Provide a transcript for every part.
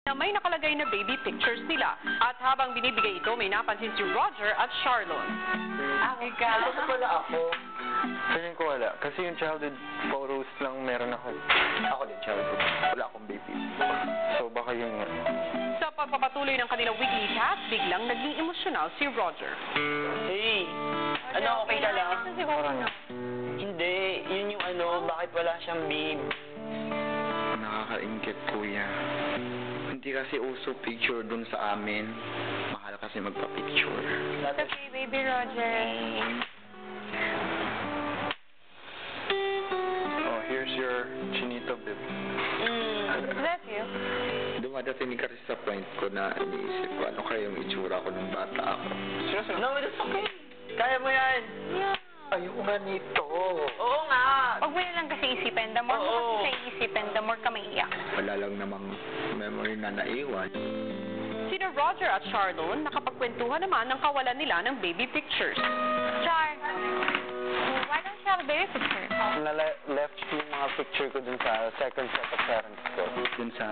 na may nakalagay na baby pictures nila. At habang binibigay ito, may napansin si Roger at Charlotte. Ikaw pala ako. Feeling ko wala. Kasi yung childhood photos lang meron ako. Ako din childhood. Wala akong baby. So baka yun nga. Sa pagpapatuloy ng kanilang weekly task, biglang naging emosyonal si Roger. Hey, ano, okay ka lang? Parang Hindi, yun yung ano, bakit wala siyang babe? nakakaingit, kuya. Hindi kasi uso picture dun sa amin. Mahal kasi magpa-picture. It's okay, baby Roger. Oh, here's your chinito bib. Is that you? Dumadating kasi sa point ko na iniisip ko ano kaya yung itsura ko nung bata ako. No, that's okay. Kaya mo yan. Yeah. Ayoko nga nito. Oo nga. Huwag mo na lang kasi isipin. The more mo Oo. kasi siya iisipin, the more ka maiiyak. Wala lang namang memory na naiwan. Sina Roger at Charlotte nakapagkwentuhan naman ng kawalan nila ng baby pictures. Char, why don't you have a baby picture? Left yung mga picture ko dun sa second set of parents ko. Dun sa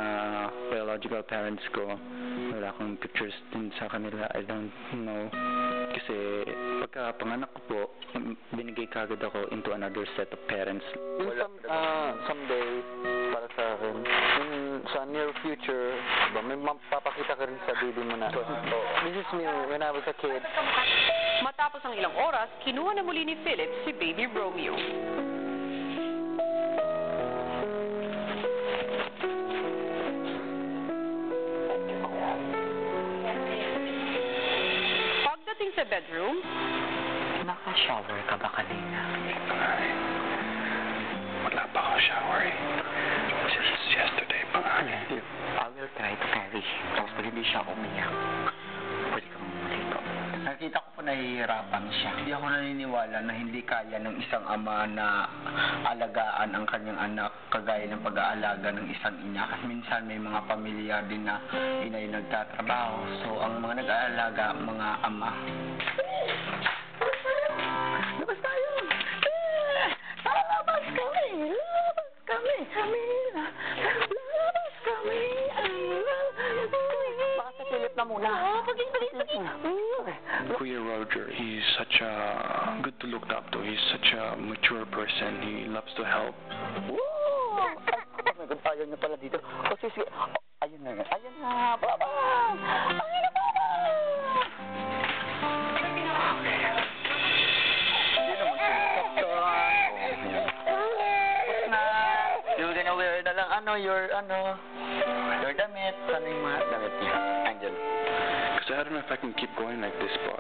biological parents ko, wala akong pictures dun sa kanila. I don't know. Kasi pagka panganak ko po, binigay kagad ako into another set of parents. Someday, para sa akin, sa near future, may mapapakita ka rin sa baby mo na. This is me when I was a kid. Matapos ang ilang oras, kinuha na muli ni Philip si baby Romeo. Pagdating sa bedroom, Naka-shower ka ba kanina? Wala pa ako shower eh. Since yesterday pa nga. I will try to carry him. Tapos pag hindi siya umiyak, pwede kang malito. Nakita ko po nahihirapan siya. Hindi ako naniniwala na hindi kaya ng isang ama na alagaan ang kanyang anak kagaya ng pag-aalaga ng isang ina. Kasi minsan may mga pamilya din na inay nagtatrabaho. So ang mga nag-aalaga, mga ama. Labas tayo! Lalabas kami! Lalabas kami! Lalabas kami! Baka sa Philip na muna. Pagin! Kuya Roger, he's such a good to look up to. He's such a mature person. He loves to help. Woo! Oh my God, ayaw niya pala dito. O sige, ayun na nga. Ayun na, baba! Ayun na, baba! Hindi naman sinasaktan. You're gonna wear na lang, your damit. Sana yung mga damit niya, Angel. Because I don't know if I can keep going like this, but...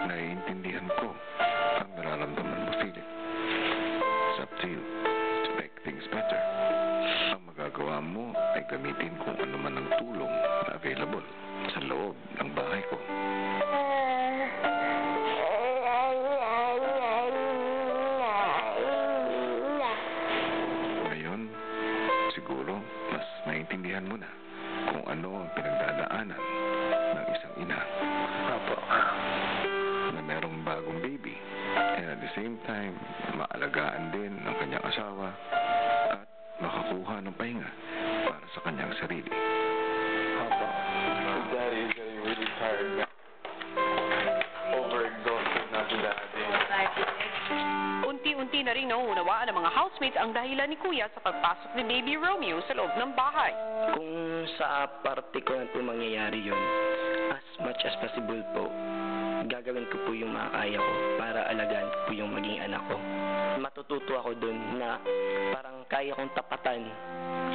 Naiintindihan ko ang nararamdaman mo, Philip. It's up to you to make things better. Ang magagawa mo ay gamitin kung ano man ang tulong na available sa loob ng bahay ko. Ngayon, siguro mas maintindihan mo na kung ano ang pinagdadaanan ng isang ina. Apo. Na merong bagong baby. And at the same time, maalagaan din ng kanyang asawa at makakuha ng pahinga para sa kanyang sarili. Papa, Daddy is getting really tired now. Overexhausted na si Daddy. unti-unti na rin nauunawaan ng mga housemates ang dahilan ni Kuya sa pagpasok ni baby Romeo sa loob ng bahay. Kung sa parte ko na po mangyayari yun, as much as possible po, gagawin ko po yung makakaya ko para alagaan ko po yung maging anak ko. Matututo ako dun na parang kaya kong tapatan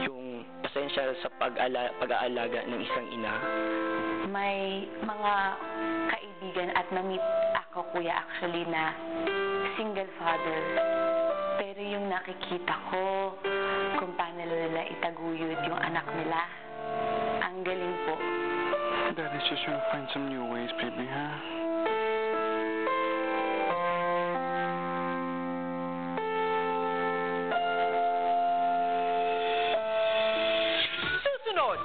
yung essential sa pag-aalaga ng isang ina. May mga kaibigan at na-meet ako, kuya, actually, na single father. Pero yung nakikita ko kung paano nila itaguyod yung anak nila, ang galing po. Daddy's just trying to find some new ways, baby, huh? Susunod,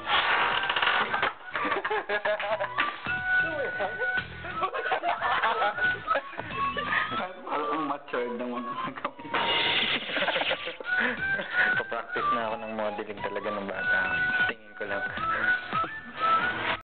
Parang matured naman ang gawin. Kapractice na ako ng modeling talaga ng bata. Tingin ko lang.